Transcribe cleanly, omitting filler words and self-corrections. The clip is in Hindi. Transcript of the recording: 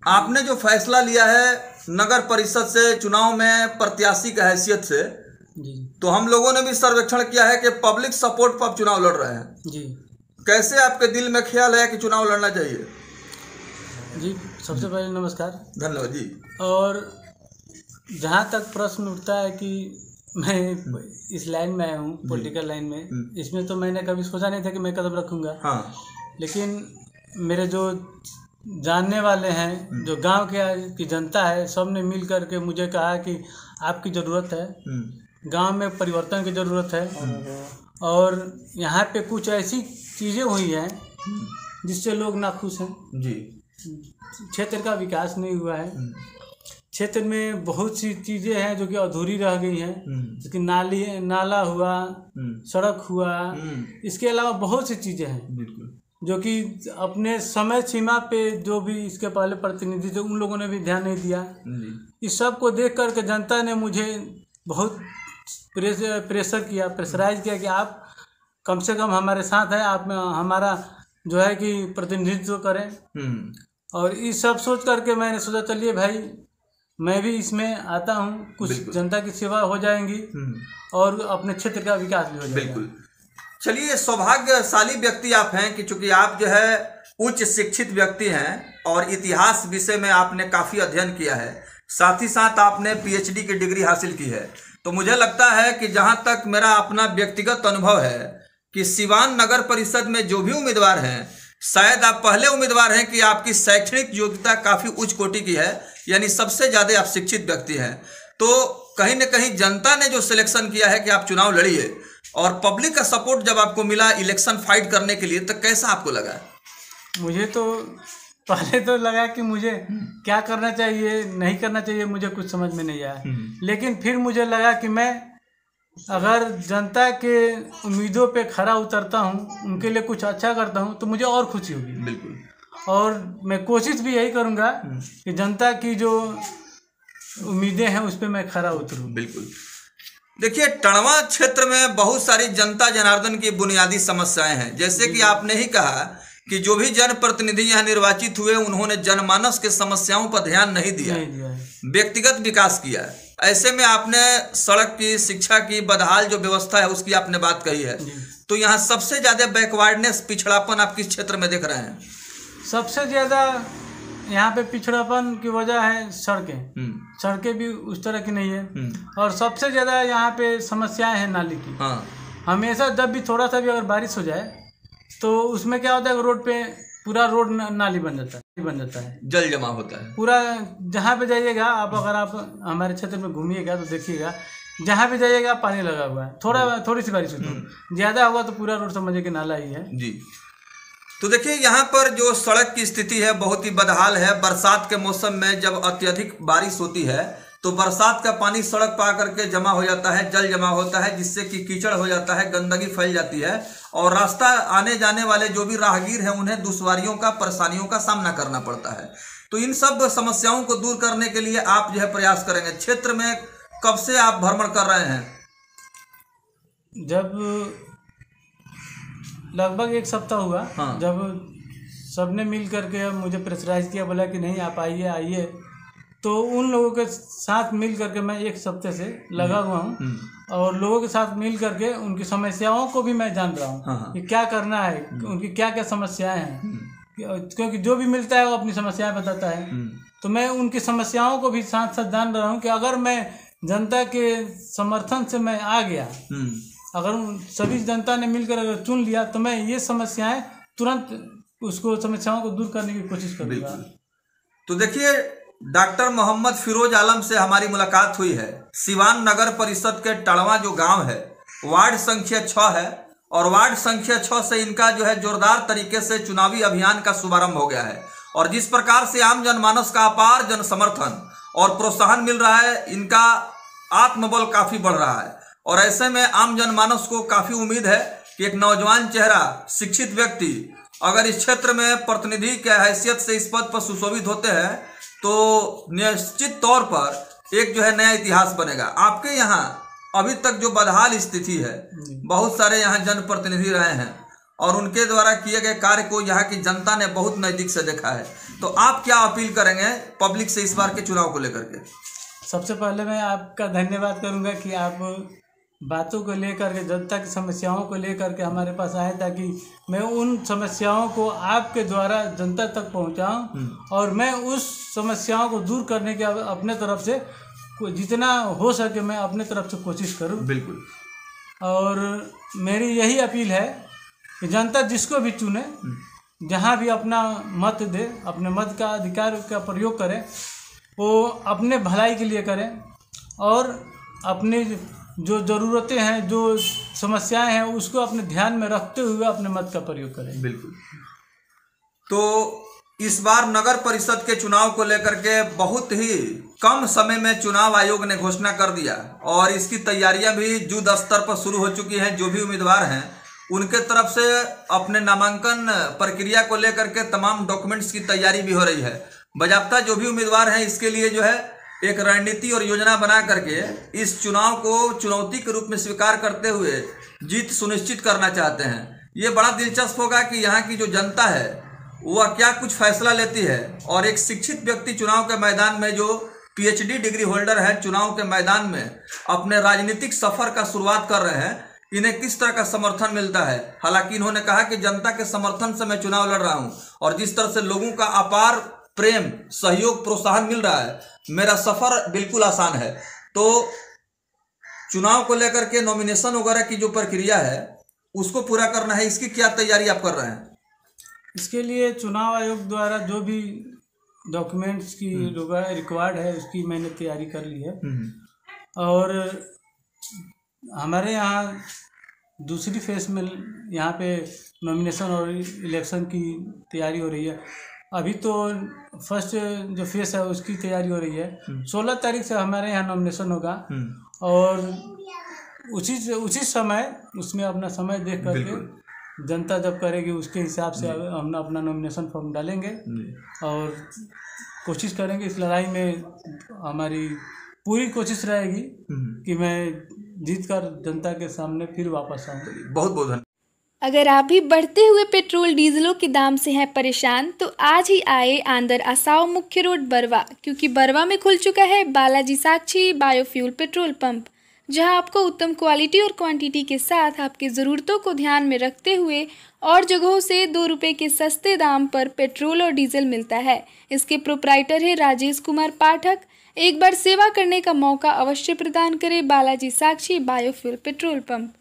आपने जो फैसला लिया है नगर परिषद से चुनाव में प्रत्याशी की हैसियत से जी तो हम लोगों ने भी सर्वेक्षण किया है कि पब्लिक सपोर्ट पर आप चुनाव लड़ रहे हैं। जी कैसे आपके दिल में ख्याल है कि चुनाव लड़ना चाहिए? जी सबसे पहले नमस्कार। धन्यवाद जी। और जहाँ तक प्रश्न उठता है कि मैं इस लाइन में आया हूँ, पॉलिटिकल लाइन में, इसमें तो मैंने कभी सोचा नहीं था कि मैं कदम रखूँगा। हाँ। लेकिन मेरे जो जानने वाले हैं, जो गांव की जनता है, सब ने मिल कर के मुझे कहा कि आपकी ज़रूरत है, गांव में परिवर्तन की ज़रूरत है और यहाँ पे कुछ ऐसी चीज़ें हुई हैं जिससे लोग नाखुश हैं जी। क्षेत्र का विकास नहीं हुआ है, क्षेत्र में बहुत सी चीज़ें हैं जो कि अधूरी रह गई हैं, जैसे नाला हुआ, सड़क हुआ, इसके अलावा बहुत सी चीज़ें हैं बिल्कुल जो कि अपने समय सीमा पे जो भी इसके पहले प्रतिनिधि थे उन लोगों ने भी ध्यान नहीं दिया। इस सब को देख करके जनता ने मुझे बहुत प्रेशराइज किया कि आप कम से कम हमारे साथ हैं, आप हमारा जो है कि प्रतिनिधित्व करें। और इस सब सोच करके मैंने सोचा चलिए भाई मैं भी इसमें आता हूँ, कुछ जनता की सेवा हो जाएंगी और अपने क्षेत्र का विकास भी हो जाएगा। बिल्कुल। चलिए, सौभाग्यशाली व्यक्ति आप हैं कि चूंकि आप जो है उच्च शिक्षित व्यक्ति हैं और इतिहास विषय में आपने काफ़ी अध्ययन किया है, साथ ही साथ आपने पीएचडी की डिग्री हासिल की है। तो मुझे लगता है कि जहाँ तक मेरा अपना व्यक्तिगत अनुभव है कि सिवान नगर परिषद में जो भी उम्मीदवार हैं, शायद आप पहले उम्मीदवार हैं कि आपकी शैक्षणिक योग्यता काफ़ी उच्च कोटि की है, यानी सबसे ज़्यादा आप शिक्षित व्यक्ति हैं। तो कहीं न कहीं जनता ने जो सिलेक्शन किया है कि आप चुनाव लड़िए और पब्लिक का सपोर्ट जब आपको मिला इलेक्शन फाइट करने के लिए, तो कैसा आपको लगा? मुझे तो पहले तो लगा कि मुझे क्या करना चाहिए नहीं करना चाहिए, मुझे कुछ समझ में नहीं आया। लेकिन फिर मुझे लगा कि मैं अगर जनता के उम्मीदों पे खरा उतरता हूँ, उनके लिए कुछ अच्छा करता हूँ, तो मुझे और खुशी होगी। बिल्कुल। और मैं कोशिश भी यही करूँगा कि जनता की जो उम्मीदें हैं उस पर मैं खरा उतरूँ। बिल्कुल। देखिए, टणवा क्षेत्र में बहुत सारी जनता जनार्दन की बुनियादी समस्याएं हैं। जैसे कि आपने ही कहा कि जो भी जनप्रतिनिधि यहाँ निर्वाचित हुए उन्होंने जनमानस के समस्याओं पर ध्यान नहीं दिया, व्यक्तिगत विकास किया। ऐसे में आपने सड़क की, शिक्षा की, बदहाल जो व्यवस्था है उसकी आपने बात कही है। तो यहाँ सबसे ज्यादा बैकवर्डनेस, पिछड़ापन आप किस क्षेत्र में देख रहे हैं? सबसे ज्यादा यहाँ पे पिछड़ापन की वजह है सड़कें। सड़कें भी उस तरह की नहीं है और सबसे ज्यादा यहाँ पे समस्याएं हैं नाली की। हमेशा जब भी थोड़ा सा भी अगर बारिश हो जाए तो उसमें क्या होता है, रोड पे पूरा रोड नाली बन जाता है, जल जमा होता है पूरा। जहाँ पे जाइएगा आप, अगर आप हमारे क्षेत्र में घूमिएगा तो देखिएगा, जहाँ पे जाइएगा पानी लगा हुआ है। थोड़ी सी बारिश होती है, ज्यादा हुआ तो पूरा रोड समझिए कि नाला ही है जी। तो देखिए, यहाँ पर जो सड़क की स्थिति है बहुत ही बदहाल है। बरसात के मौसम में जब अत्यधिक बारिश होती है तो बरसात का पानी सड़क पर आकर के जमा हो जाता है, जल जमा होता है, जिससे कि कीचड़ हो जाता है, गंदगी फैल जाती है और रास्ता आने जाने वाले जो भी राहगीर हैं उन्हें दुश्वारियों का, परेशानियों का सामना करना पड़ता है। तो इन सब समस्याओं को दूर करने के लिए आप जो है प्रयास करेंगे। क्षेत्र में कब से आप भ्रमण कर रहे हैं? जब लगभग 1 सप्ताह हुआ। जब सबने मिल करके मुझे प्रेशराइज किया, बोला कि नहीं आप आइए, तो उन लोगों के साथ मिल करके मैं 1 सप्ताह से लगा हुआ हूँ और लोगों के साथ मिल करके उनकी समस्याओं को भी मैं जान रहा हूँ कि क्या करना है, उनकी क्या क्या समस्याएं हैं, क्योंकि जो भी मिलता है वो अपनी समस्याएं बताता है। तो मैं उनकी समस्याओं को भी साथ साथ जान रहा हूँ कि अगर मैं जनता के समर्थन से मैं आ गया, अगर सभी जनता ने मिलकर अगर चुन लिया, तो मैं ये समस्याएं तुरंत उसको समस्याओं को दूर करने की कोशिश करूँगा। तो देखिए, डॉक्टर मोहम्मद फिरोज आलम से हमारी मुलाकात हुई है। सिवान नगर परिषद के टणवा जो गांव है, वार्ड संख्या 6 है और वार्ड संख्या 6 से इनका जो है जोरदार तरीके से चुनावी अभियान का शुभारंभ हो गया है और जिस प्रकार से आम जनमानस का अपार जन समर्थन और प्रोत्साहन मिल रहा है, इनका आत्मबल काफी बढ़ रहा है और ऐसे में आम जनमानस को काफी उम्मीद है कि एक नौजवान चेहरा, शिक्षित व्यक्ति अगर इस क्षेत्र में प्रतिनिधि के हैसियत से इस पद पर सुशोभित होते हैं तो निश्चित तौर पर एक जो है नया इतिहास बनेगा। आपके यहाँ अभी तक जो बदहाल स्थिति है, बहुत सारे यहाँ जनप्रतिनिधि रहे हैं और उनके द्वारा किए गए कार्य को यहाँ की जनता ने बहुत नज़दीक से देखा है। तो आप क्या अपील करेंगे पब्लिक से इस बार के चुनाव को लेकर के? सबसे पहले मैं आपका धन्यवाद करूंगा कि आप बातों को लेकर के, जनता की समस्याओं को लेकर के हमारे पास आए, ताकि मैं उन समस्याओं को आपके द्वारा जनता तक पहुंचाऊं और मैं उस समस्याओं को दूर करने के अपने तरफ से जितना हो सके मैं अपने तरफ से कोशिश करूं। बिल्कुल। और मेरी यही अपील है कि जनता जिसको भी चुने, जहां भी अपना मत दे, अपने मत का अधिकार का प्रयोग करें, वो अपने भलाई के लिए करें और अपनी जो ज़रूरतें हैं, जो समस्याएं हैं, उसको अपने ध्यान में रखते हुए अपने मत का प्रयोग करें। बिल्कुल। तो इस बार नगर परिषद के चुनाव को लेकर के बहुत ही कम समय में चुनाव आयोग ने घोषणा कर दिया और इसकी तैयारियां भी युद्ध स्तर पर शुरू हो चुकी हैं। जो भी उम्मीदवार हैं उनके तरफ से अपने नामांकन प्रक्रिया को लेकर के तमाम डॉक्यूमेंट्स की तैयारी भी हो रही है। बाकायदा जो भी उम्मीदवार हैं इसके लिए जो है एक रणनीति और योजना बना करके इस चुनाव को चुनौती के रूप में स्वीकार करते हुए जीत सुनिश्चित करना चाहते हैं। ये बड़ा दिलचस्प होगा कि यहाँ की जो जनता है वह क्या कुछ फैसला लेती है और एक शिक्षित व्यक्ति चुनाव के मैदान में, जो PhD डिग्री होल्डर है, चुनाव के मैदान में अपने राजनीतिक सफर का शुरुआत कर रहे हैं, इन्हें किस तरह का समर्थन मिलता है। हालांकि इन्होंने कहा कि जनता के समर्थन से मैं चुनाव लड़ रहा हूं और जिस तरह से लोगों का अपार प्रेम, सहयोग, प्रोत्साहन मिल रहा है, मेरा सफर बिल्कुल आसान है। तो चुनाव को लेकर के नॉमिनेशन वगैरह की जो प्रक्रिया है उसको पूरा करना है, इसकी क्या तैयारी आप कर रहे हैं? इसके लिए चुनाव आयोग द्वारा जो भी डॉक्यूमेंट्स की रिक्वायर्ड है उसकी मैंने तैयारी कर ली है और हमारे यहाँ दूसरी फेज में यहाँ पे नॉमिनेशन और इलेक्शन की तैयारी हो रही है। अभी तो फर्स्ट जो फेज है उसकी तैयारी हो रही है। 16 तारीख से हमारे यहाँ नॉमिनेशन होगा और उसी समय उसमें अपना समय देख करके जनता जब करेगी उसके हिसाब से हम अपना नॉमिनेशन फॉर्म डालेंगे और कोशिश करेंगे। इस लड़ाई में हमारी पूरी कोशिश रहेगी कि मैं जीतकर जनता के सामने फिर वापस आऊँ। बहुत बहुत धन्यवाद। अगर आप भी बढ़ते हुए पेट्रोल डीजलों के दाम से हैं परेशान तो आज ही आए आंदर आसाओ मुख्य रोड बरवा, क्योंकि बरवा में खुल चुका है बालाजी साक्षी बायोफ्यूल पेट्रोल पंप, जहां आपको उत्तम क्वालिटी और क्वांटिटी के साथ आपकी ज़रूरतों को ध्यान में रखते हुए और जगहों से 2 रुपये के सस्ते दाम पर पेट्रोल और डीजल मिलता है। इसके प्रोप्राइटर है राजेश कुमार पाठक। एक बार सेवा करने का मौका अवश्य प्रदान करें बालाजी साक्षी बायोफ्यूल पेट्रोल पंप।